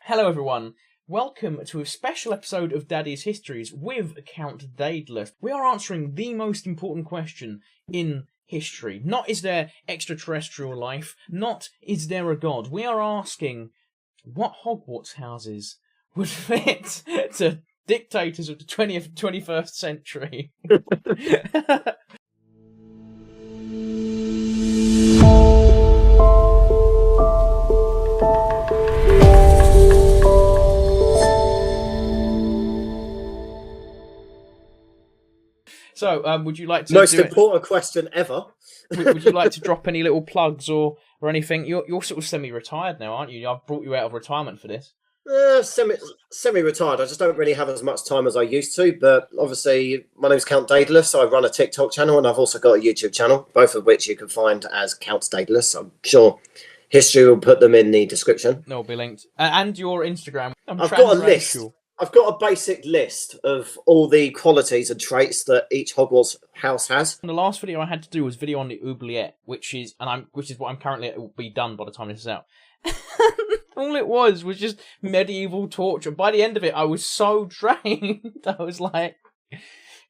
Hello everyone, welcome to a special episode of Daddy's Histories with Count Daedalus. We are answering the most important question in history. Not is there extraterrestrial life, not is there a god. We are asking what Hogwarts houses would fit to dictators of the 20th, 21st century. So, would you like to most important question ever? Would you like to drop any little plugs or anything? You're sort of semi-retired now, aren't you? I've brought you out of retirement for this. Semi-retired. I just don't really have as much time as I used to. But obviously, my name's Count Daedalus. So I run a TikTok channel and I've also got a YouTube channel, both of which you can find as Count Daedalus. I'm sure history will put them in the description. They'll be linked. And your Instagram. I've got a list. I've got a basic list of all the qualities and traits that each Hogwarts house has. The last video I had to do was video on the oubliette, which is what I'm currently. It will be done by the time this is out. All it was just medieval torture. By the end of it, I was so drained. I was like,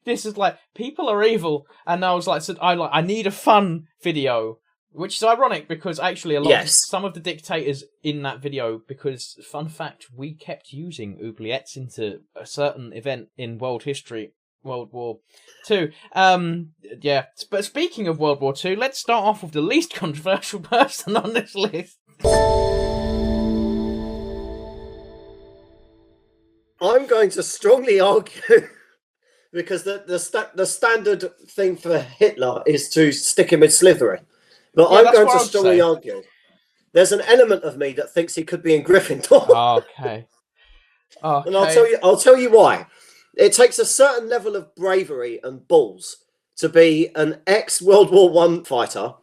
"This is like people are evil," and I was like, I need a fun video." Which is ironic because actually some of the dictators in that video, because, fun fact, we kept using oubliettes into a certain event in world history, World War II. But speaking of World War II, let's start off with the least controversial person on this list. I'm going to strongly argue, because the standard thing for Hitler is to stick him with Slytherin. But I'm going to strongly argue. There's an element of me that thinks he could be in Gryffindor. Okay. And I'll tell you why. It takes a certain level of bravery and balls to be an ex-World War I fighter,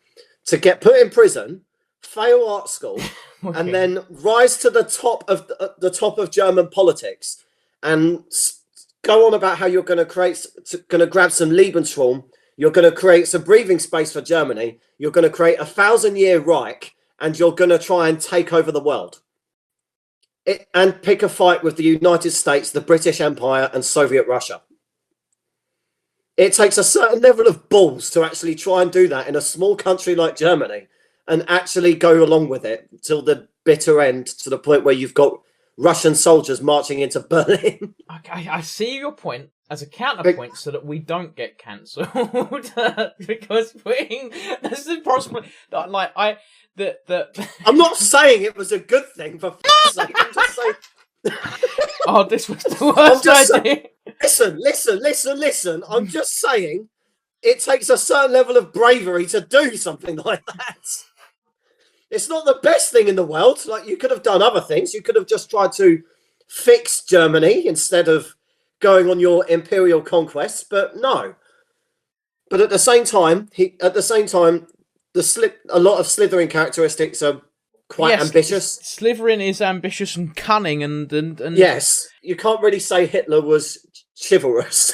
to get put in prison, fail art school, Okay. and then rise to the top of German politics and go on about how you're going to grab some Lebensraum. You're going to create some breathing space for Germany. You're going to create a 1,000-year Reich, and you're going to try and take over the world. And pick a fight with the United States, the British Empire, and Soviet Russia. It takes a certain level of balls to actually try and do that in a small country like Germany, and actually go along with it till the bitter end, to the point where you've got Russian soldiers marching into Berlin. Okay, I see your point. As a counterpoint, so that we don't get cancelled, because this is possible. Like I'm not saying it was a good thing, for f***'s sake. I'm just saying. This was the worst idea. Listen. I'm just saying it takes a certain level of bravery to do something like that. It's not the best thing in the world. Like, you could have done other things. You could have just tried to fix Germany instead of going on your imperial conquests, but no. But at the same time, a lot of Slytherin characteristics are quite ambitious. Slytherin is ambitious and cunning, and yes, you can't really say Hitler was chivalrous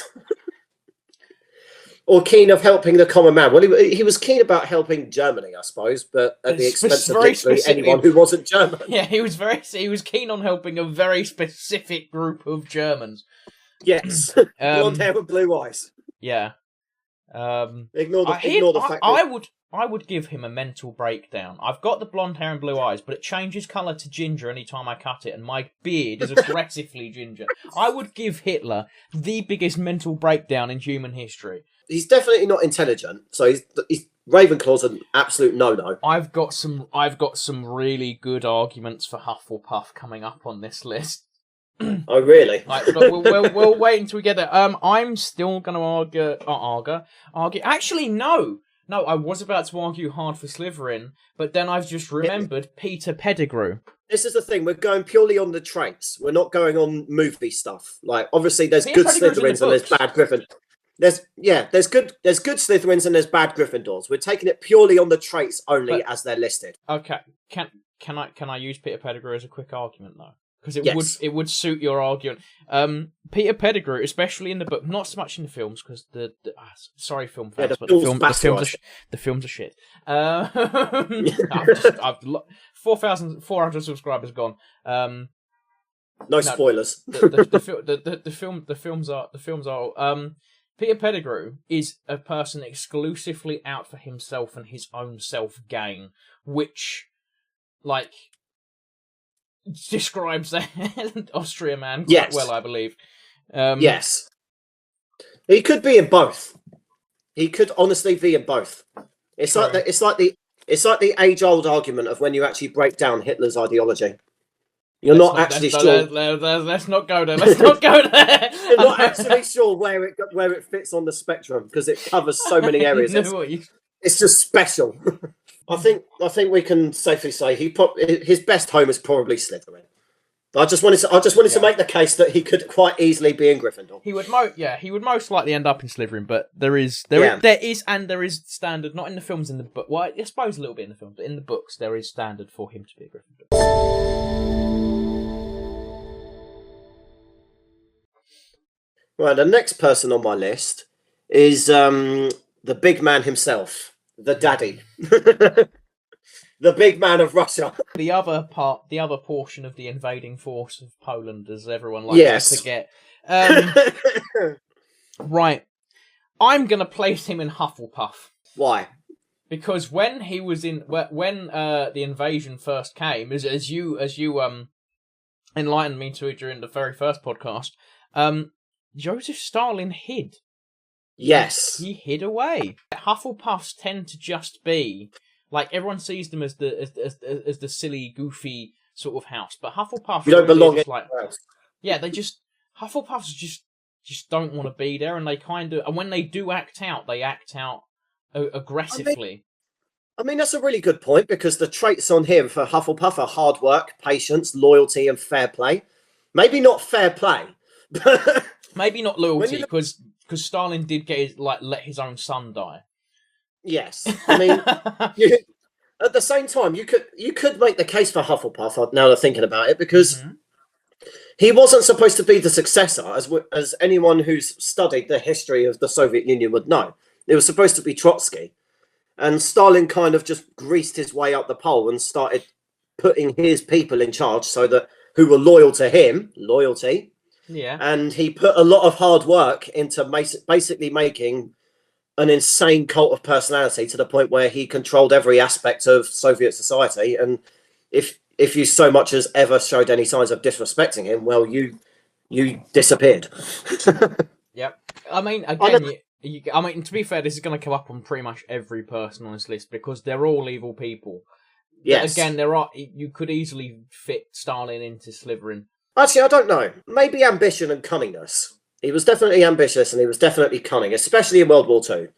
or keen of helping the common man. Well, he was keen about helping Germany, I suppose, but at the expense of literally anyone who wasn't German. Yeah, he was keen on helping a very specific group of Germans. Yes, blonde hair and blue eyes. Yeah. Ignore the fact. I would give him a mental breakdown. I've got the blonde hair and blue eyes, but it changes colour to ginger anytime I cut it, and my beard is aggressively ginger. I would give Hitler the biggest mental breakdown in human history. He's definitely not intelligent, so he's Ravenclaw's an absolute no-no. I've got some really good arguments for Hufflepuff coming up on this list. Oh, really? But we'll wait until we get there. I'm still going to argue. Actually, no, I was about to argue hard for Slytherin, but then I've just remembered Peter Pettigrew. This is the thing. We're going purely on the traits. We're not going on movie stuff. Like, obviously, there's good Slytherins and there's bad Gryffindors. There's good Slytherins and there's bad Gryffindors. We're taking it purely on the traits only, as they're listed. Okay. Can I use Peter Pettigrew as a quick argument though? Because it would suit your argument. Peter Pettigrew, especially in the book, not so much in the films, because sorry, film fans, but the films are shit. I've 4,400 subscribers gone. No spoilers. The films are. Peter Pettigrew is a person exclusively out for himself and his own self-gain, which, like, describes the Austria man quite well, I believe. Yes. He could be in both. He could honestly be in both. It's like the age-old argument of when you actually break down Hitler's ideology. You're not actually sure. Let's not go there. Let's not go there. You're not actually sure where it fits on the spectrum because it covers so many areas. It's just special. I think we can safely say his best home is probably Slytherin. I just wanted to make the case that he could quite easily be in Gryffindor. He would most likely end up in Slytherin, but there is standard, not in the films, in the book. Well, I suppose a little bit in the films, but in the books there is standard for him to be a Gryffindor. Right, the next person on my list is the big man himself, the daddy. The big man of Russia. The other portion of the invading force of Poland, as everyone likes to forget. Right. I'm going to place him in Hufflepuff. Why? Because when he was when the invasion first came, as you enlightened me to during the very first podcast, Joseph Stalin hid. Yes. He hid away. Hufflepuffs tend to just be, like, everyone sees them as the silly, goofy sort of house, but Hufflepuff you don't belong in like house. Yeah, Hufflepuffs just don't want to be there, and they and when they do act out, they act out aggressively. I mean, that's a really good point, because the traits on him for Hufflepuff are hard work, patience, loyalty, and fair play. Maybe not fair play, but maybe not loyalty, because Stalin did let his own son die. Yes, I mean, at the same time, you could make the case for Hufflepuff. Now that I'm thinking about it, because he wasn't supposed to be the successor, as anyone who's studied the history of the Soviet Union would know. It was supposed to be Trotsky, and Stalin kind of just greased his way up the pole and started putting his people in charge, who were loyal to him, loyalty. Yeah, and he put a lot of hard work into basically making an insane cult of personality, to the point where he controlled every aspect of Soviet society. And if you so much as ever showed any signs of disrespecting him, well, you disappeared. Yep. I mean, again, I mean, to be fair, this is going to come up on pretty much every person on this list, because they're all evil people. Yes. Again, you could easily fit Stalin into Slytherin. Actually, I don't know. Maybe ambition and cunningness. He was definitely ambitious and he was definitely cunning, especially in World War II.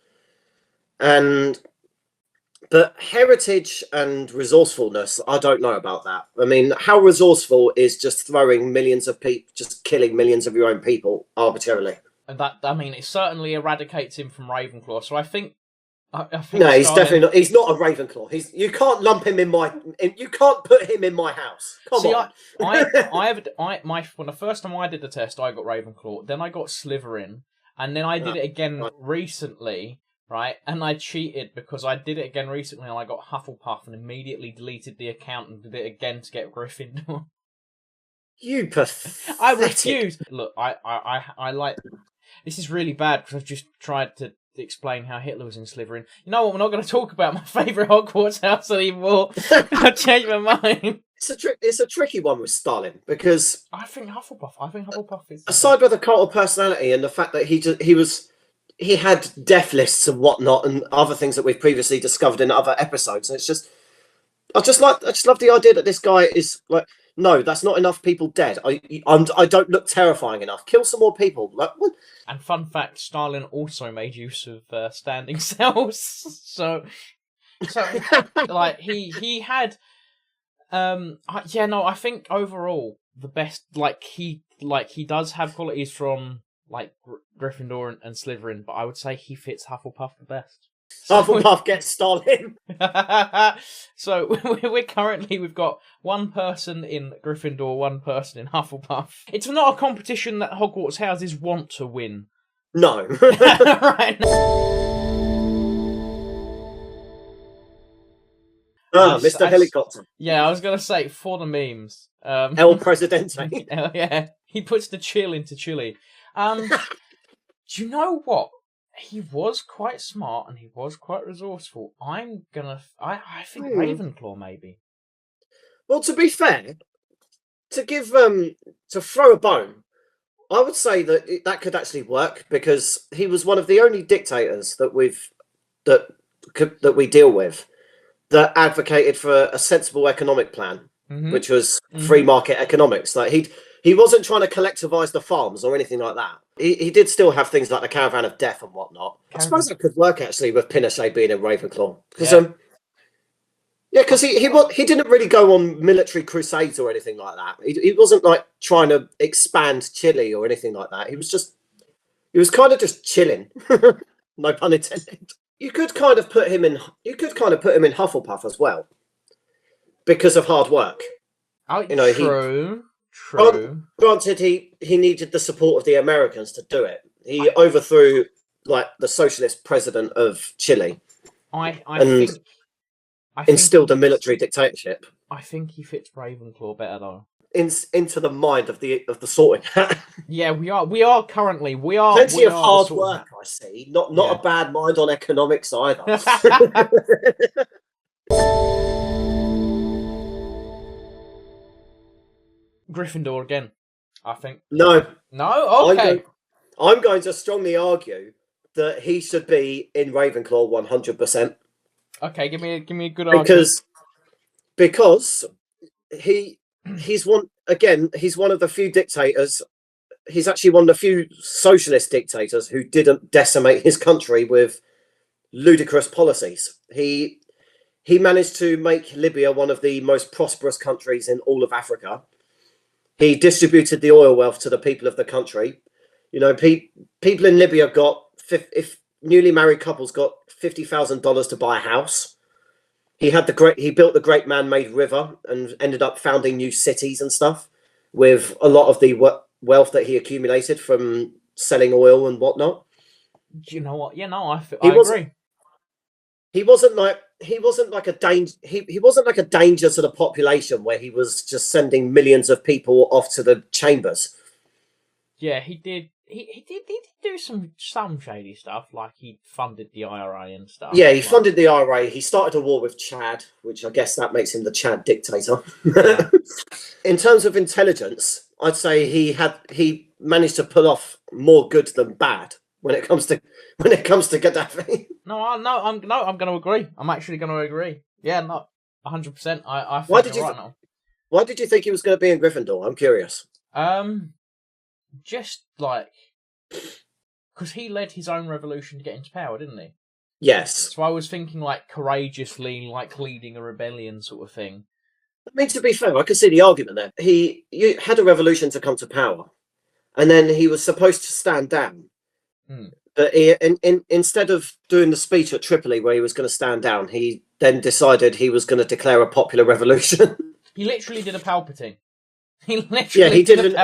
But heritage and resourcefulness, I don't know about that. I mean, how resourceful is just throwing millions of people, just killing millions of your own people arbitrarily? And it certainly eradicates him from Ravenclaw. So I think no, he's definitely not. He's not a Ravenclaw. You can't lump him in you can't put him in my house. Come on. When the first time I did the test, I got Ravenclaw. Then I got Slytherin, and then I did it again recently, right? And I cheated, because I did it again recently, and I got Hufflepuff, and immediately deleted the account and did it again to get Gryffindor. You pathetic. I refuse. Look, I like. This is really bad, because I've just tried to explain how Hitler was in Slytherin. You know what? We're not going to talk about my favourite Hogwarts house anymore. I've changed my mind. It's a tricky one with Stalin, because I think Hufflepuff is. Aside with the cult of personality and the fact that he had death lists and whatnot and other things that we've previously discovered in other episodes, and it's just I just love the idea that this guy is like, no, that's not enough people dead. I don't look terrifying enough. Kill some more people. Like, what? And fun fact, Stalin also made use of standing cells. So like he had, I think overall the best, he does have qualities from like Gryffindor and Slytherin, but I would say he fits Hufflepuff the best. Hufflepuff gets Stalin. So we've got one person in Gryffindor, one person in Hufflepuff. It's not a competition that Hogwarts houses want to win. No. Right. Mr. Helicopter. Yeah, I was gonna say for the memes. El Presidente. Yeah, he puts the chill into Chile. Do you know what? He was quite smart and he was quite resourceful. I think Ravenclaw maybe. Well, to be fair, to throw a bone, I would say that could actually work because he was one of the only dictators that we deal with that advocated for a sensible economic plan, which was free market economics. Like he wasn't trying to collectivize the farms or anything like that. He did still have things like the Caravan of Death and whatnot. I suppose that could work actually with Pinochet being in Ravenclaw because he didn't really go on military crusades or anything like that. He wasn't like trying to expand Chile or anything like that. He was kind of just chilling. No pun intended. You could kind of put him in Hufflepuff as well because of hard work. True. Granted, he needed the support of the Americans to do it. He overthrew like the socialist president of Chile. I think instilled a military dictatorship. I think he fits Ravenclaw better though. Into the mind of the Sorting Hat. Yeah, we are currently plenty of hard work. I see. Not a bad mind on economics either. Gryffindor again, I think. No. Okay. I'm going to strongly argue that he should be in Ravenclaw 100%. Okay, give me a good argument. Because he's one of the few dictators. He's actually one of the few socialist dictators who didn't decimate his country with ludicrous policies. He managed to make Libya one of the most prosperous countries in all of Africa. He distributed the oil wealth to the people of the country. You know, people in Libya if newly married couples got $50,000 to buy a house. He built the great man-made river and ended up founding new cities and stuff with a lot of the wealth that he accumulated from selling oil and whatnot. Do you know what? Yeah, no, I agree. He wasn't like a danger. He wasn't like a danger to the population where he was just sending millions of people off to the chambers. Yeah, he did. He did do some shady stuff, like he funded the IRA and stuff. Yeah, he funded the IRA. He started a war with Chad, which I guess that makes him the Chad dictator. Yeah. In terms of intelligence, I'd say he managed to pull off more good than bad when it comes to Gaddafi. I'm going to agree. I'm actually going to agree. Yeah, no, 100%. I think Why did you think he was going to be in Gryffindor? I'm curious. Just like because he led his own revolution to get into power, didn't he? Yes. So I was thinking like courageously, like leading a rebellion sort of thing. I mean, to be fair, I could see the argument there. He had a revolution to come to power, and then he was supposed to stand down. But instead of doing the speech at Tripoli where he was going to stand down, he then decided he was going to declare a popular revolution. He literally did a Palpatine. He literally did an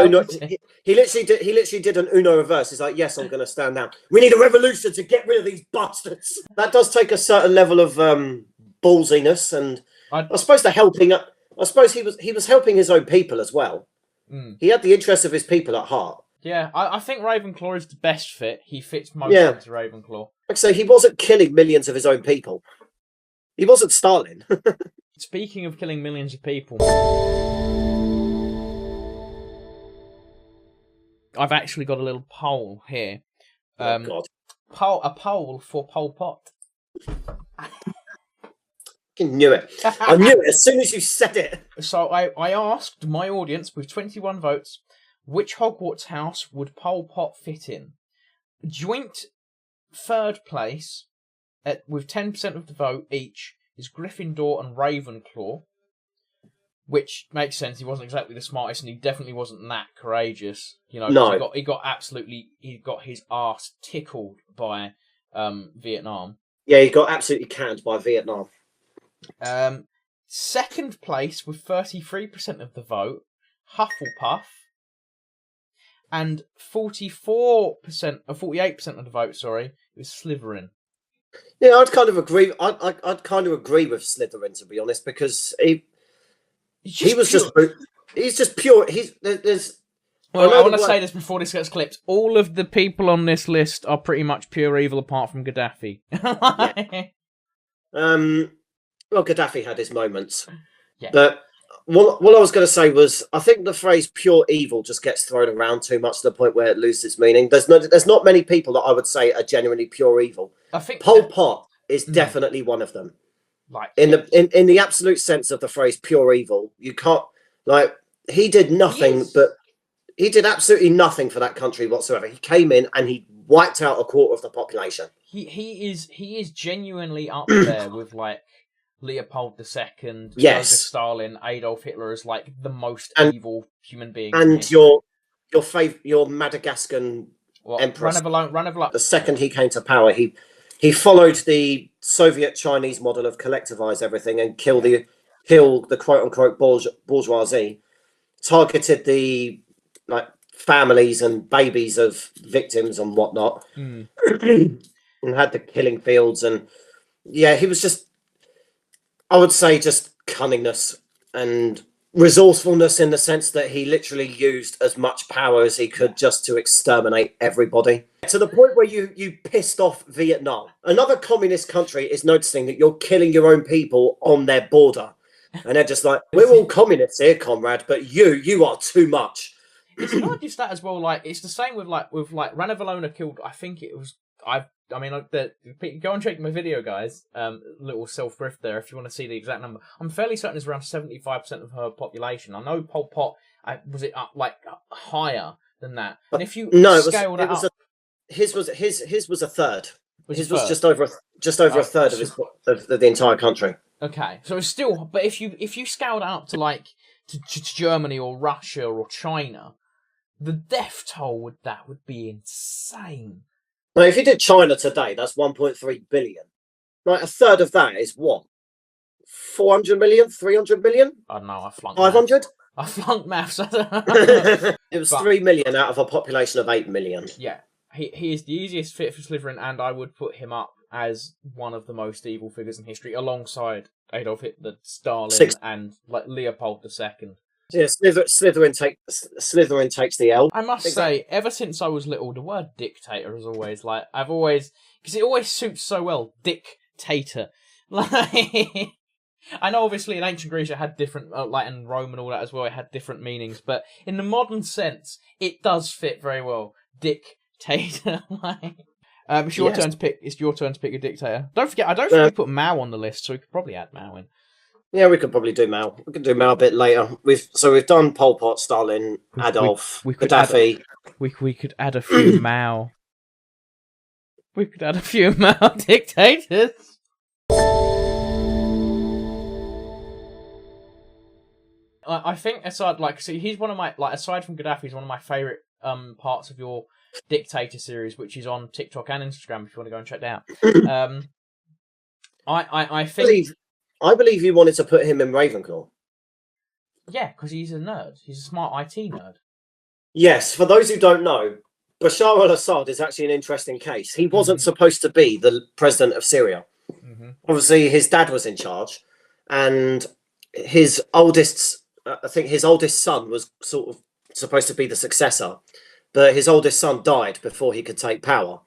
Uno reverse. He's like, yes, I'm going to stand down. We need a revolution to get rid of these bastards. That does take a certain level of ballsiness, and I suppose he was helping his own people as well. He had the interests of his people at heart. Yeah, I think Ravenclaw is the best fit. He fits most into Ravenclaw. Like I say, he wasn't killing millions of his own people. He wasn't Stalin. Speaking of killing millions of people, I've actually got a little poll here. God. A poll for Pol Pot. I knew it. I knew it as soon as you said it. So I asked my audience with 21 votes, which Hogwarts house would Pol Pot fit in? Joint third place, with 10% of the vote each, is Gryffindor and Ravenclaw, which makes sense. He wasn't exactly the smartest, and he definitely wasn't that courageous. You know, no. he got his arse tickled by Vietnam. Yeah, he got absolutely canned by Vietnam. Second place with 33% of the vote, Hufflepuff, and 48% of the vote, was Slytherin. Yeah, I'd kind of agree. I'd kind of agree with Slytherin, to be honest, because he was just he's just pure. There's. Well, I want to say this before this gets clipped. All of the people on this list are pretty much pure evil, apart from Gaddafi. Yeah. Well, Gaddafi had his moments, yeah. But what I was going to say was, I think the phrase "pure evil" just gets thrown around too much to the point where it loses its meaning. There's not many people that I would say are genuinely pure evil. I think Pol Pot is definitely one of them. Like in the absolute sense of the phrase "pure evil," you can't he did nothing, but he did absolutely nothing for that country whatsoever. He came in and he wiped out a quarter of the population. He is genuinely up there with like Leopoldo II, yes, Joseph Stalin, Adolf Hitler as like the most evil human being. And your Madagascan empress. Run of Alone. The second he came to power, he followed the Soviet Chinese model of collectivize everything and kill the quote unquote bourgeoisie, targeted the families and babies of victims and whatnot, and had the killing fields. And yeah, he was just, I would say, just cunningness and resourcefulness, in the sense that he literally used as much power as he could just to exterminate everybody, to the point where you pissed off Vietnam. Another communist country is noticing that you're killing your own people on their border, and they're just like, we're all communists here, comrade, but you are too much. It's not just that as well. Like, it's the same with Ranavalona killed. I think it was. Go and check my video, guys. Little self-riff there if you want to see the exact number. I'm fairly certain it's around 75% of her population. I know Pol Pot was it up higher than that. And if you scale that up, his was a third. His was just over a third of the entire country. Okay, so it's still. But if you scale that up to to Germany or Russia or China, the death toll would be insane. Now, if you did China today, that's 1.3 billion. A third of that is what? 400 million? 300 million? I don't know, I flunked 500? I flunked maths. It was 3 million out of a population of 8 million. Yeah. He is the easiest fit for Slytherin, and I would put him up as one of the most evil figures in history, alongside Adolf Hitler, Stalin, and Leopold II. Yeah, Slytherin takes the L. I must say, ever since I was little, the word dictator is always because it always suits so well. Dictator. I know, obviously, in ancient Greece it had different, in Rome and all that as well, it had different meanings, but in the modern sense, it does fit very well. Dictator. It's your turn to pick. It's your turn to pick a dictator. Don't forget, I don't think we put Mao on the list, so we could probably add Mao in. Yeah, we could probably do Mao. We could do Mao a bit later. We've done Pol Pot, Stalin, Adolf, Gaddafi. We could add a few Mao. We could add a few Mao dictators. I think Assad, he's one of my, aside from Gaddafi, he's one of my favourite parts of your Dictator series, which is on TikTok and Instagram if you want to go and check that out. I believe you wanted to put him in Ravenclaw. Yeah, because he's a nerd. He's a smart IT nerd. Yes, for those who don't know, Bashar al-Assad is actually an interesting case. He wasn't supposed to be the president of Syria. Obviously, his dad was in charge, and his oldest son was sort of supposed to be the successor, but his oldest son died before he could take power.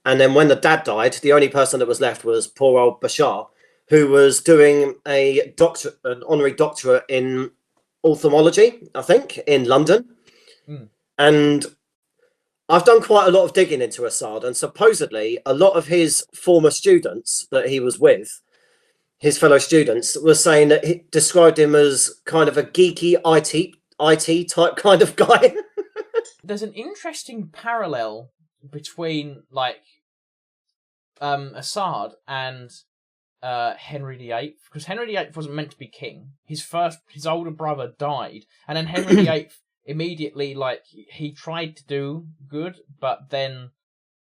And then when the dad died, the only person that was left was poor old Bashar, who was doing an honorary doctorate in ophthalmology, I think, in London. And I've done quite a lot of digging into Assad, and supposedly a lot of his former students that he was with, his fellow students, were saying that he described him as kind of a geeky IT type kind of guy. There's an interesting parallel between Assad and Henry VIII, because Henry VIII wasn't meant to be king. His older brother died, and then Henry VIII immediately, he tried to do good, but then,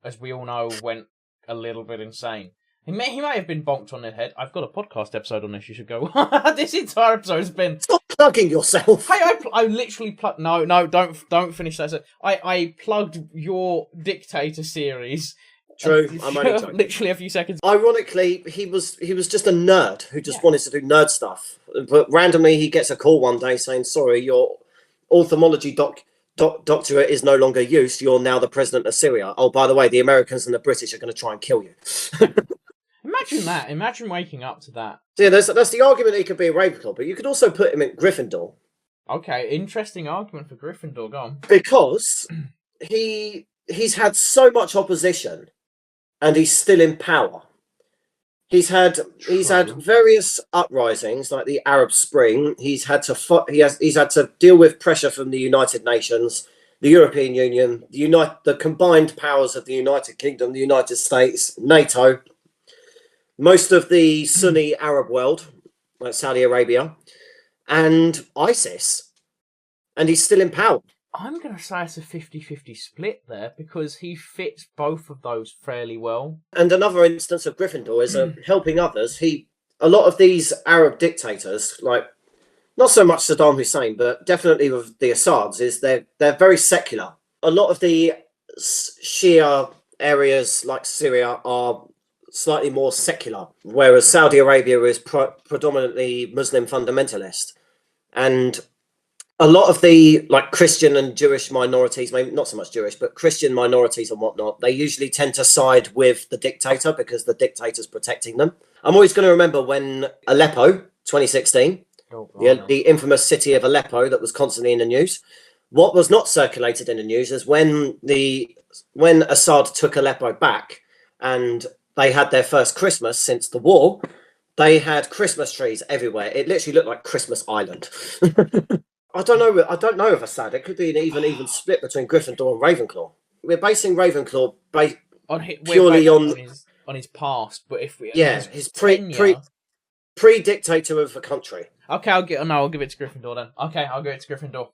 as we all know, went a little bit insane. He may have been bonked on the head. I've got a podcast episode on this. You should go. This entire episode has been. Stop plugging yourself. Hey, I literally plugged. No, don't finish that. I plugged your Dictator series True, I'm only joking. Literally a few seconds. Ironically, he was just a nerd who just wanted to do nerd stuff. But randomly, he gets a call one day saying, "Sorry, your ophthalmology doctorate is no longer used. You're now the president of Syria. Oh, by the way, the Americans and the British are going to try and kill you." Imagine that. Imagine waking up to that. So yeah, that's the argument. He could be a Ravenclaw, but you could also put him in Gryffindor. Okay, interesting argument for Gryffindor. Go on. Because he's had so much opposition, and he's still in power. He's had various uprisings like the Arab Spring. He's had to deal with pressure from the United Nations, the European Union, the combined powers of the United Kingdom, the United States, NATO, most of the Sunni Arab world, like Saudi Arabia, and ISIS. And he's still in power. I'm going to say it's a 50-50 split there because he fits both of those fairly well. And another instance of Gryffindor is helping others. A lot of these Arab dictators, like not so much Saddam Hussein, but definitely with the Assads, is they're very secular. A lot of the Shia areas like Syria are slightly more secular, whereas Saudi Arabia is predominantly Muslim fundamentalist. And a lot of the like Christian and Jewish minorities, maybe not so much Jewish, but Christian minorities and whatnot, they usually tend to side with the dictator because the dictator's protecting them. I'm always going to remember when Aleppo, 2016, the infamous city of Aleppo that was constantly in the news. What was not circulated in the news is when Assad took Aleppo back and they had their first Christmas since the war, they had Christmas trees everywhere. It literally looked like Christmas Island. I don't know if Assad. It could be an even split between Gryffindor and Ravenclaw. We're basing Ravenclaw purely on his past, but if we his pre-dictator of the country. Okay, I'll give it to Gryffindor then. Okay, I'll give it to Gryffindor.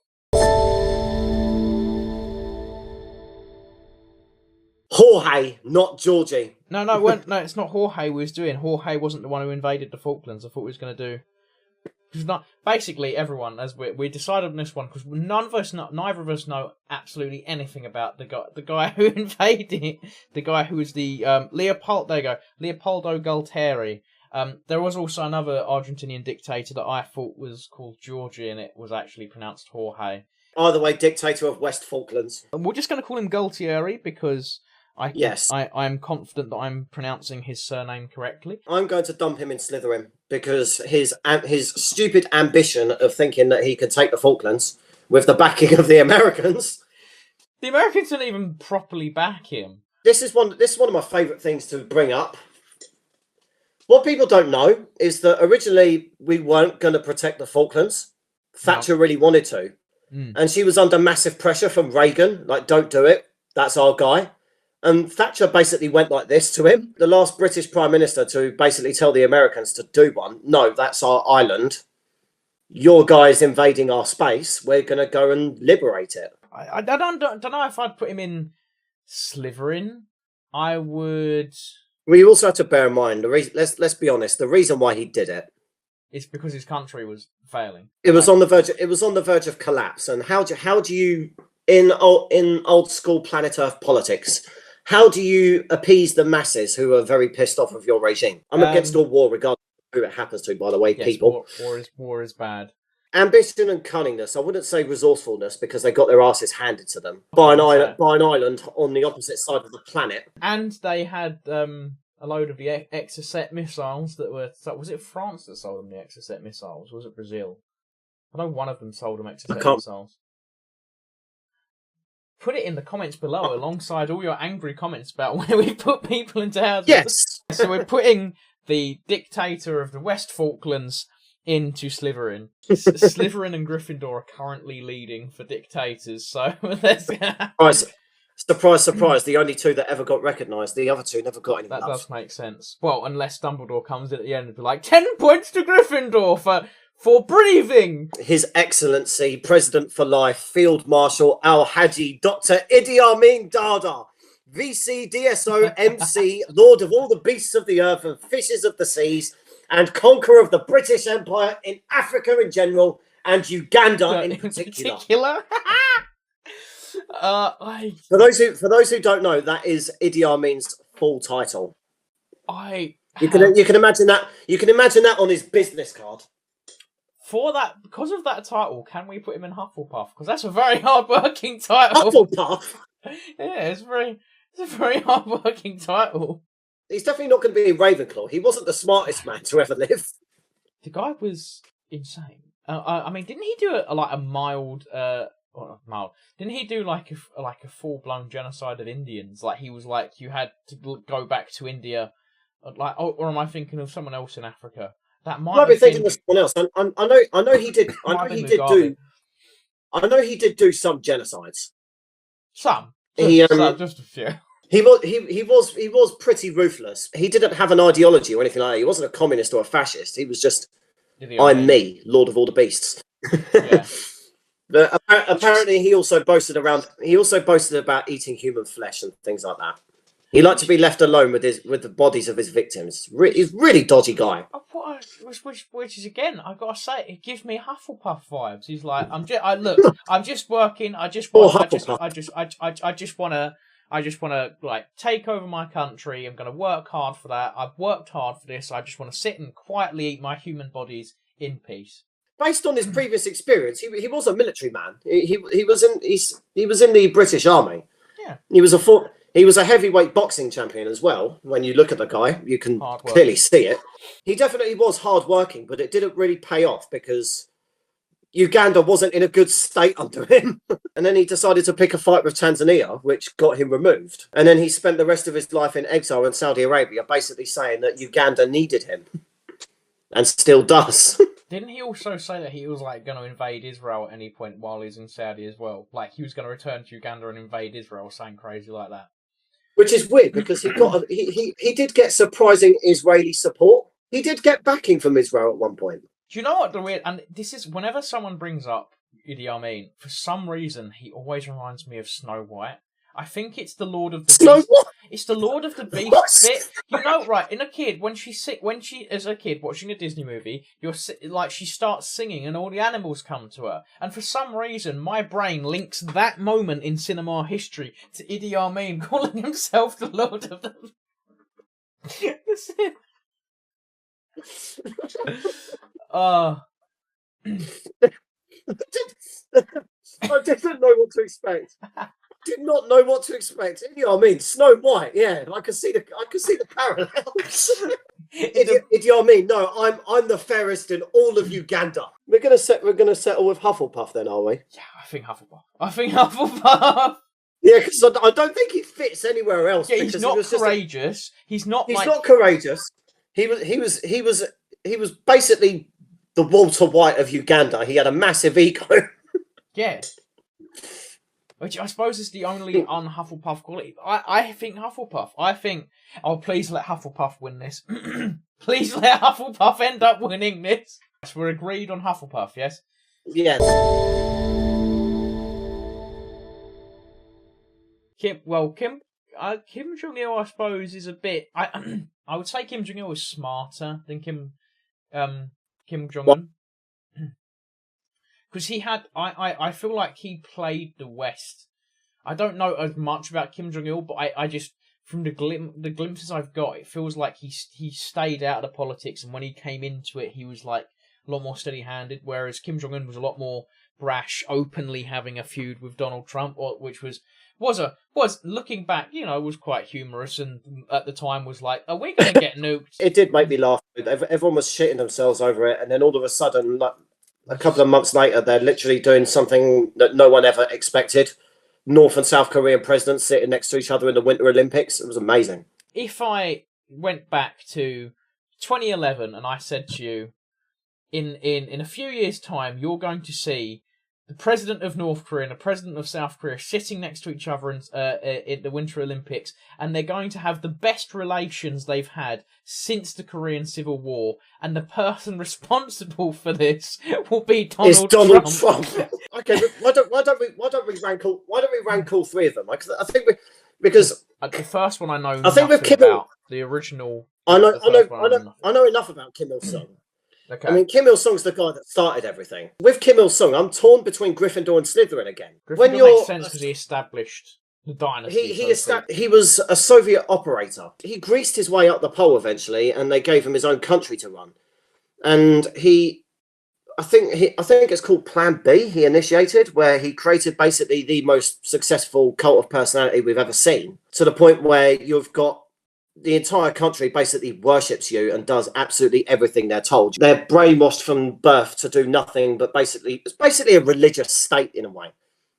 Jorge, not Georgie. No, it's not Jorge we was doing. Jorge wasn't the one who invaded the Falklands. I thought we was going to do. Basically, everyone, as we decided on this one, because neither of us know absolutely anything about the guy who invaded, the guy who was the Leopoldo. There you go, Leopoldo Galtieri. There was also another Argentinian dictator that I thought was called Georgie, and it was actually pronounced Jorge. Either way, dictator of West Falklands. We're just going to call him Galtieri because I'm confident that I'm pronouncing his surname correctly. I'm going to dump him in Slytherin because his stupid ambition of thinking that he could take the Falklands with the backing of the Americans. The Americans didn't even properly back him. This is one of my favourite things to bring up. What people don't know is that originally we weren't going to protect the Falklands. Thatcher really wanted to. And she was under massive pressure from Reagan, like, don't do it. That's our guy. And Thatcher basically went like this to him, the last British Prime Minister to basically tell the Americans to do one. No, that's our island. Your guy's invading our space. We're going to go and liberate it. I don't know if I'd put him in Slytherin. I would... We also have to bear in mind, let's be honest, the reason why he did it. It's because his country was failing. It was on the verge of collapse. And how do you, in old school planet Earth politics... How do you appease the masses who are very pissed off of your regime? I'm against all war, regardless of who it happens to, by the way, yes, people. War is bad. Ambition and cunningness. I wouldn't say resourcefulness because they got their asses handed to them by an island on the opposite side of the planet. And they had a load of the Exocet missiles that were... Was it France that sold them the Exocet missiles? Or was it Brazil? I know one of them sold them Exocet missiles. Put it in the comments below alongside all your angry comments about where we put people into houses. Yes. So we're putting the dictator of the West Falklands into Slytherin. Slytherin and Gryffindor are currently leading for dictators. So let's... Surprise, surprise. The only two that ever got recognised. The other two never got any love. That does make sense. Well, unless Dumbledore comes in at the end and be like, 10 points to Gryffindor for breathing. His Excellency, President for Life, Field Marshal Al-Haji, Dr. Idi Amin Dada, VC, DSO, MC, Lord of all the beasts of the earth and fishes of the seas, and conqueror of the British Empire in Africa in general, and Uganda in particular. For those who don't know, that is Idi Amin's full title. You can imagine that. You can imagine that on his business card. For that, because of that title, can we put him in Hufflepuff? Because that's a very hard-working title. Hufflepuff. Yeah, it's a very hard-working title. He's definitely not going to be in Ravenclaw. He wasn't the smartest man to ever live. The guy was insane. I mean, didn't he do a mild? Mild. Didn't he do like a full-blown genocide of Indians? Like he was like you had to go back to India, like or am I thinking of someone else in Africa? That might be thinking of someone else. I know he did. I know he did do some genocides. Just a few. He was pretty ruthless. He didn't have an ideology or anything like that. He wasn't a communist or a fascist. He was just, I'm me, Lord of all the beasts. Yeah. But apparently, he also boasted about eating human flesh and things like that. He liked to be left alone with the bodies of his victims. He's a really dodgy guy. Which is again, I gotta say, it gives me Hufflepuff vibes. He's like, I'm just working. I just wanna like take over my country. I'm gonna work hard for that. I've worked hard for this. I just want to sit and quietly eat my human bodies in peace. Based on his previous experience, he was a military man. He was in the British Army. Yeah. He was a heavyweight boxing champion as well. When you look at the guy, you can clearly see it. He definitely was hard-working, but it didn't really pay off because Uganda wasn't in a good state under him. And then he decided to pick a fight with Tanzania, which got him removed. And then he spent the rest of his life in exile in Saudi Arabia, basically saying that Uganda needed him. And still does. Didn't he also say that he was like going to invade Israel at any point while he's in Saudi as well? Like he was going to return to Uganda and invade Israel, something crazy like that. Which is weird because he did get surprising Israeli support. He did get backing from Israel at one point. Do you know what the weird? And this is whenever someone brings up Idi Amin, for some reason he always reminds me of Snow White. I think it's the Lord of the Beast. It's the Lord of the Beast bit. You know, right? In a kid, when she as a kid watching a Disney movie, she starts singing and all the animals come to her. And for some reason, my brain links that moment in cinema history to Idi Amin calling himself the Lord of the. That's it. I didn't know what to expect. Did not know what to expect. You know what I mean? Snow White, yeah. I can see the parallels. Idi Amin, no, I'm the fairest in all of Uganda. We're gonna settle with Hufflepuff then, are we? Yeah, I think Hufflepuff. Yeah, because I don't think he fits anywhere else. Yeah, he's not courageous. He's not courageous. He was basically the Walter White of Uganda. He had a massive ego. Yeah. Which I suppose is the only un-Hufflepuff quality. I think Hufflepuff. Please let Hufflepuff win this. Please let Hufflepuff end up winning this. So we're agreed on Hufflepuff, yes? Yes. Kim Jong-il, I suppose, is a bit... I would say Kim Jong-il is smarter than Kim Jong-un. Because he had... I feel like he played the West. I don't know as much about Kim Jong-il, but I just... From the glimpses I've got, it feels like he stayed out of the politics, and when he came into it, he was like a lot more steady-handed, whereas Kim Jong-un was a lot more brash, openly having a feud with Donald Trump, which was looking back, was quite humorous, and at the time was like, are we going to get nuked? It did make me laugh. Everyone was shitting themselves over it, and then all of a sudden, like, a couple of months later, they're literally doing something that no one ever expected. North and South Korean presidents sitting next to each other in the Winter Olympics. It was amazing. If I went back to 2011 and I said to you, in a few years' time, you're going to see the president of North Korea and the president of South Korea sitting next to each other in the Winter Olympics, and they're going to have the best relations they've had since the Korean Civil War, and the person responsible for this will be Donald Trump. Okay, why don't we rank all three of them? I think because the first one I know. I think with Kim about the original. I know enough about Kim Il Sung. Okay. I mean, Kim Il Sung's the guy that started everything. With Kim Il Sung, I'm torn between Gryffindor and Slytherin again. Gryffindor makes sense because he established The Dynasty. He was a Soviet operator. He greased his way up the pole eventually, and they gave him his own country to run. And I think it's called Plan B. He initiated, where he created basically the most successful cult of personality we've ever seen, to the point where you've got the entire country basically worships you and does absolutely everything they're told. They're brainwashed from birth to do nothing but it's basically a religious state in a way.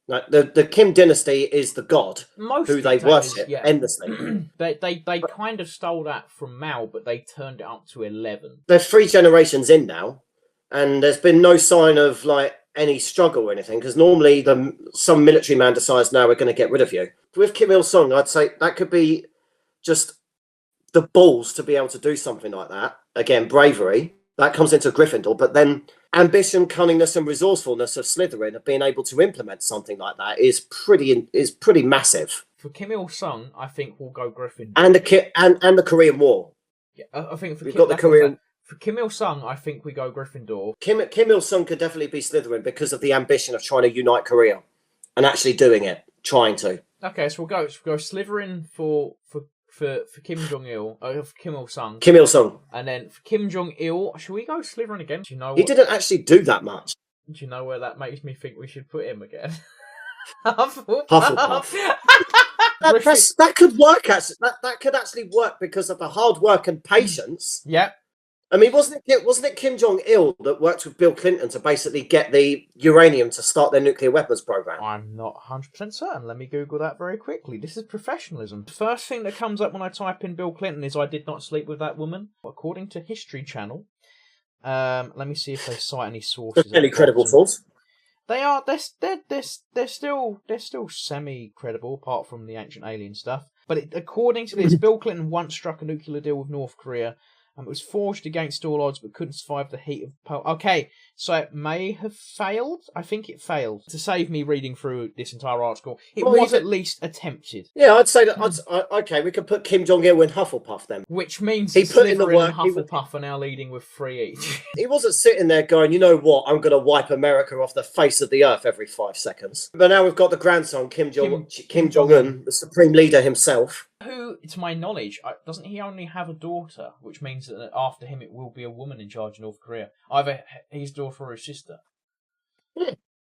Like the Kim dynasty is the god who they worship endlessly. They kind of stole that from Mao, but they turned it up to 11. They're 3 generations in now, and there's been no sign of like any struggle or anything, because normally some military man decides, no, we're going to get rid of you. With Kim Il-sung, I'd say that could be just the balls to be able to do something like that. Again, bravery. That comes into Gryffindor, but then ambition, cunningness, and resourcefulness of Slytherin of being able to implement something like that is pretty massive. For Kim Il-sung, I think we'll go Gryffindor. And the Korean War. Yeah, I think we've got the Korean. For Kim Il-sung, I think we go Gryffindor. Kim Il-sung could definitely be Slytherin because of the ambition of trying to unite Korea and actually doing it, trying to. Okay, so we'll go Slytherin for Kim Jong-il, for Kim Il-sung. Kim Il-sung. And then for Kim Jong-il, should we go Slytherin again? Do you know he didn't actually do that much. Do you know where that makes me think we should put him again? Hufflepuff. That could work, actually. That could actually work because of the hard work and patience. Yep. I mean, wasn't it Kim Jong-il that worked with Bill Clinton to basically get the uranium to start their nuclear weapons program? I'm not 100% certain. Let me Google that very quickly. This is professionalism. The first thing that comes up when I type in Bill Clinton is I did not sleep with that woman. According to History Channel, let me see if they cite any sources. Any credible source? They're still semi-credible, apart from the ancient alien stuff. But according to this, Bill Clinton once struck a nuclear deal with North Korea. It was forged against all odds, but couldn't survive the heat of... Okay, so it may have failed. I think it failed. To save me reading through this entire article, it was at least attempted. Yeah, I'd say that... okay, we could put Kim Jong-il in Hufflepuff then. Which means Slytherin and Hufflepuff are now leading with 3 each. He wasn't sitting there going, you know what, I'm going to wipe America off the face of the earth every 5 seconds. But now we've got the grandson, Kim Jong-un, the supreme leader himself. Who, to my knowledge, doesn't he only have a daughter, which means that after him it will be a woman in charge of North Korea, either his daughter or his sister.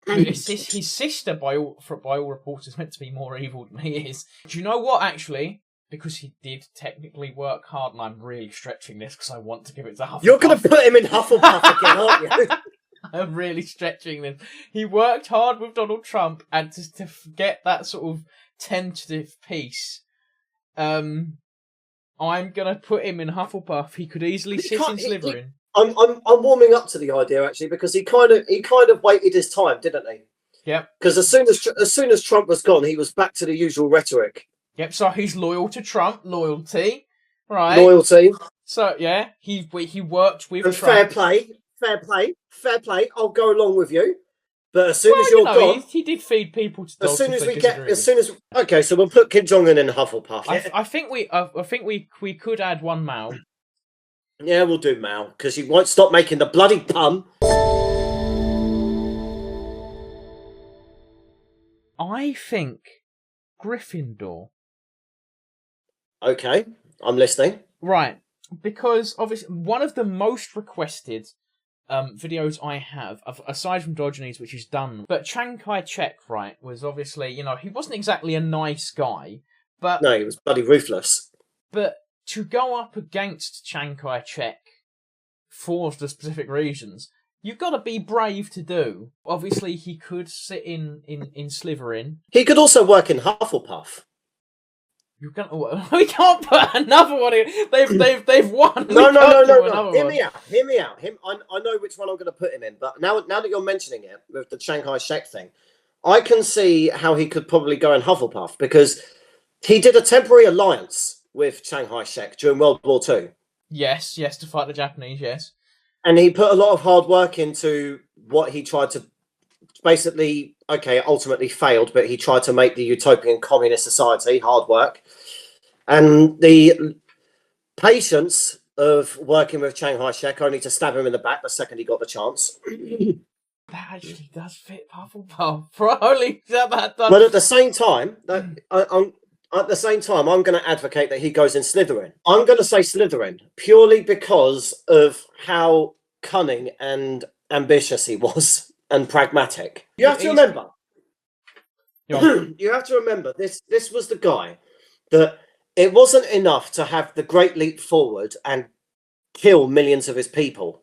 His sister, by all reports, is meant to be more evil than he is. Do you know what? Actually, because he did technically work hard, and I'm really stretching this because I want to give it to Hufflepuff. You're going to put him in Hufflepuff again, aren't you? I'm really stretching this. He worked hard with Donald Trump, and to get that sort of tentative peace. I'm gonna put him in Hufflepuff. He could easily sit in Slytherin. I'm warming up to the idea actually, because he kind of waited his time, didn't he? Yep. Because as soon as Trump was gone, he was back to the usual rhetoric. Yep. So he's loyal to Trump. Loyalty, right? Loyalty. So yeah, he worked with and Trump. Fair play. I'll go along with you. But as soon as you're gone, he did feed people to dogs. Okay, so we'll put Kim Jong-un in Hufflepuff. Yeah? I think we could add one Mao. Yeah, we'll do Mao because he won't stop making the bloody pun. I think Gryffindor. Okay, I'm listening. Right, because obviously one of the most requested videos I have, aside from Diogenes, which is done, but Chiang Kai-shek, right, was obviously, he wasn't exactly a nice guy, but... No, he was bloody ruthless. But to go up against Chiang Kai-shek for the specific reasons, you've got to be brave to do. Obviously, he could sit in Slytherin. He could also work in Hufflepuff. We can't put another one in. They've won. No. Hear me out. I know which one I'm going to put him in, but now that you're mentioning it with the Chiang Kai-shek thing, I can see how he could probably go in Hufflepuff because he did a temporary alliance with Chiang Kai-shek during World War II. Yes, to fight the Japanese. Yes, and he put a lot of hard work into what he tried to. Basically, ultimately failed, but he tried to make the utopian communist society, hard work. And the patience of working with Chiang Kai-shek only to stab him in the back the second he got the chance. That actually does fit Hufflepuff. Probably that. But at the same time, I'm going to advocate that he goes in Slytherin. I'm going to say Slytherin purely because of how cunning and ambitious he was and pragmatic. You have to remember. You have to remember this was the guy that it wasn't enough to have the Great Leap Forward and kill millions of his people.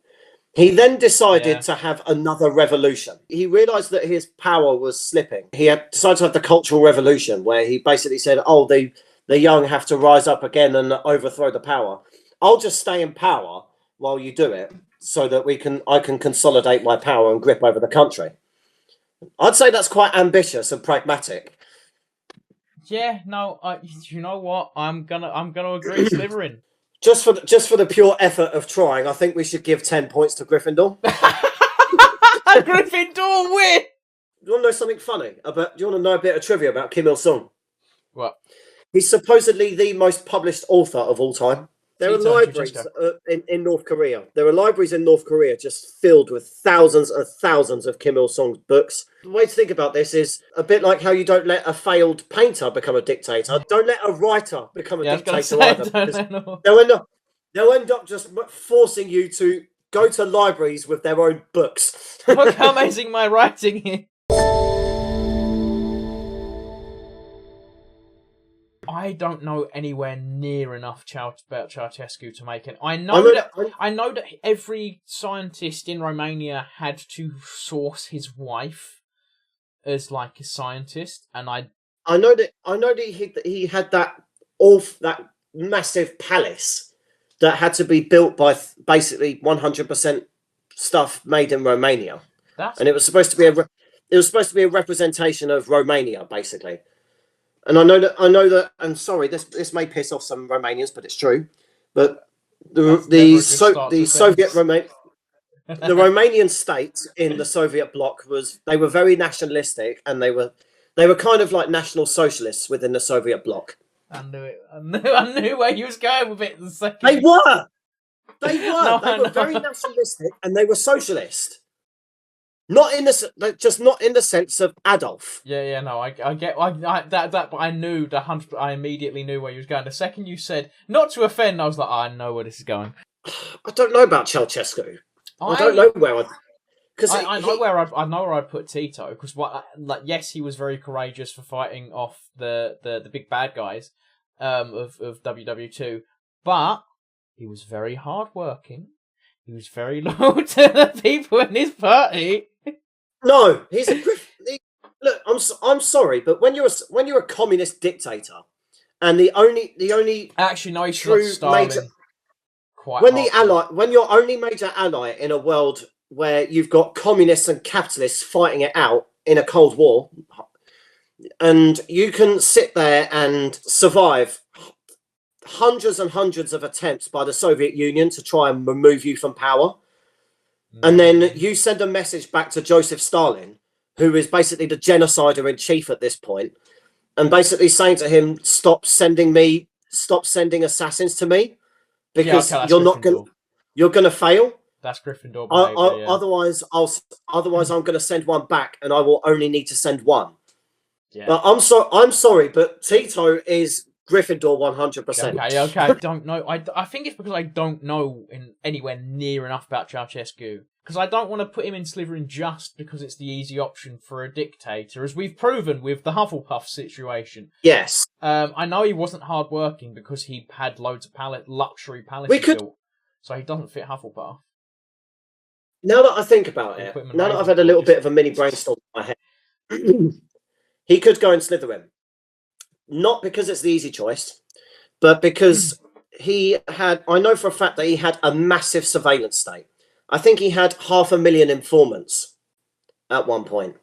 He then decided to have another revolution. He realized that his power was slipping. He had decided to have the Cultural Revolution, where he basically said, oh, the young have to rise up again and overthrow the power. I'll just stay in power while you do it so that I can consolidate my power and grip over the country. I'd say that's quite ambitious and pragmatic. Yeah, no, you know what? I'm gonna agree, Slytherin. Just for the pure effort of trying, I think we should give 10 points to Gryffindor. Gryffindor win. Do you want to know something funny? Do you want to know a bit of trivia about Kim Il Sung? What? He's supposedly the most published author of all time. There are libraries in North Korea. There are libraries in North Korea just filled with thousands and thousands of Kim Il Sung's books. The way to think about this is a bit like how you don't let a failed painter become a dictator. Don't let a writer become a dictator either. They'll end up just forcing you to go to libraries with their own books. Look how amazing my writing is. I don't know anywhere near enough about Ceaușescu to make it. I know that every scientist in Romania had to source his wife as like a scientist, and I know that he had that massive palace that had to be built by basically 100% stuff made in Romania, and it was supposed to be a representation of Romania, basically. And I know that. I'm sorry, this may piss off some Romanians, but it's true. But the Romanian state in the Soviet bloc they were very nationalistic, and they were kind of like national socialists within the Soviet bloc. I knew it. I knew where you was going with it. The second they were very nationalistic, and they were socialist. Not in the sense of Adolf. Yeah, no, I get that, but I knew I immediately knew where you was going. The second you said not to offend, I was like, I know where this is going. I don't know about Ceaușescu. I don't know where I know where I'd put Tito, because yes, he was very courageous for fighting off the big bad guys of WW2, but he was very hardworking. He was very loyal to the people in his party. No, look. I'm sorry, but when you're a communist dictator, and the only actually no, he's true major when your only major ally in a world where you've got communists and capitalists fighting it out in a Cold War, and you can sit there and survive hundreds and hundreds of attempts by the Soviet Union to try and remove you from power. And then you send a message back to Joseph Stalin, who is basically the genocider in chief at this point, and basically saying to him, stop sending assassins to me, because you're going to fail. That's Gryffindor behavior, Otherwise I'm going to send one back, and I will only need to send one. Yeah. But I'm sorry, but Tito is Gryffindor 100%. Okay. I don't know. I think it's because I don't know anywhere near enough about Ceaușescu. Because I don't want to put him in Slytherin just because it's the easy option for a dictator, as we've proven with the Hufflepuff situation. Yes. I know he wasn't hardworking because he had loads of luxury palaces built, so he doesn't fit Hufflepuff. Now that I think about it, now that I've had a little bit of a mini brainstorm in my head, he could go in Slytherin. Not because it's the easy choice, but because I know for a fact that he had a massive surveillance state. I think he had 500,000 informants at one point.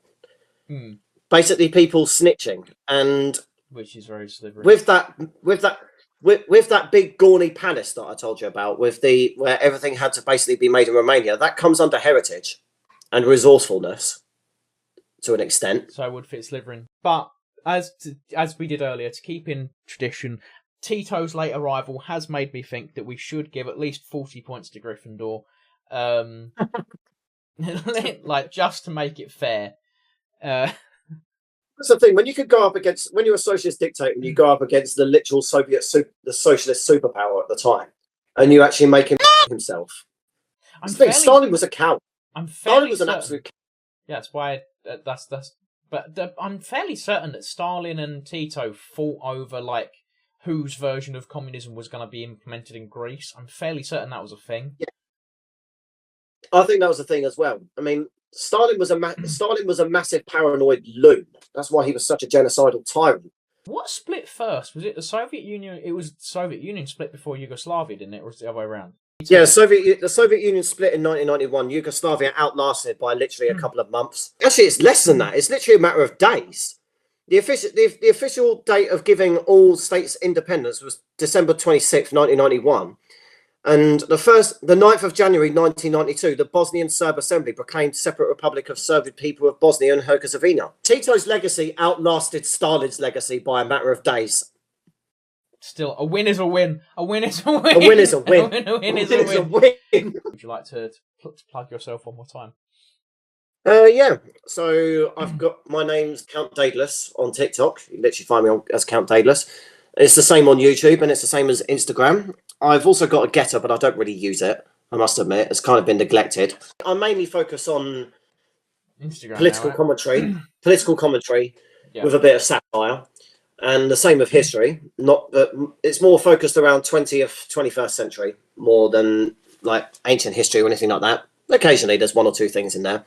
Basically people snitching, and which is very Slytherin. With that big Gorny palace that I told you about, where everything had to basically be made in Romania, that comes under heritage and resourcefulness to an extent. So it would fit Slytherin. But as we did earlier, to keep in tradition, Tito's late arrival has made me think that we should give at least 40 points to Gryffindor. Like, just to make it fair. That's the thing. When you're a socialist dictator and you go up against the literal the socialist superpower at the time, and you actually make him himself. Stalin was a coward. Stalin was an absolute coward. Yeah, that's why I'm fairly certain that Stalin and Tito fought over, like, whose version of communism was going to be implemented in Greece. I'm fairly certain that was a thing. Yeah. I think that was a thing as well. I mean, Stalin was a massive paranoid loon. That's why he was such a genocidal tyrant. What split first? Was it the Soviet Union? It was the Soviet Union split before Yugoslavia, didn't it? Or was it the other way around? Yeah, the Soviet Union split in 1991. Yugoslavia outlasted by literally a couple of months. Actually, it's less than that. It's literally a matter of days. The official date of giving all states independence was December 26th, 1991. And the 9th of January 1992, the Bosnian Serb Assembly proclaimed separate Republic of Serbian people of Bosnia and Herzegovina. Tito's legacy outlasted Stalin's legacy by a matter of days. Still, a win is a win. A win is a win. A win is a win. A win is a win. Would you like to plug yourself one more time? Yeah. So I've got, my name's Count Daedalus on TikTok. You literally find me as Count Daedalus. It's the same on YouTube and it's the same as Instagram. I've also got a Getter, but I don't really use it. I must admit, it's kind of been neglected. I mainly focus on Instagram, political commentary yeah, with a bit of satire. And the same with history. It's more focused around 20th, 21st century, more than like ancient history or anything like that. Occasionally, there's one or two things in there.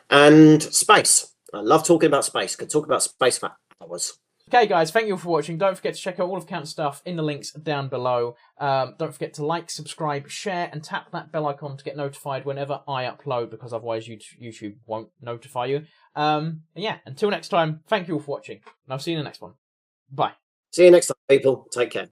And space. I love talking about space. Could talk about space for hours. Okay, guys, thank you for watching. Don't forget to check out all of Count's stuff in the links down below. Don't forget to like, subscribe, share, and tap that bell icon to get notified whenever I upload, because otherwise YouTube won't notify you. Yeah, until next time, thank you all for watching, and I'll see you in the next one. Bye. See you next time, people. Take care.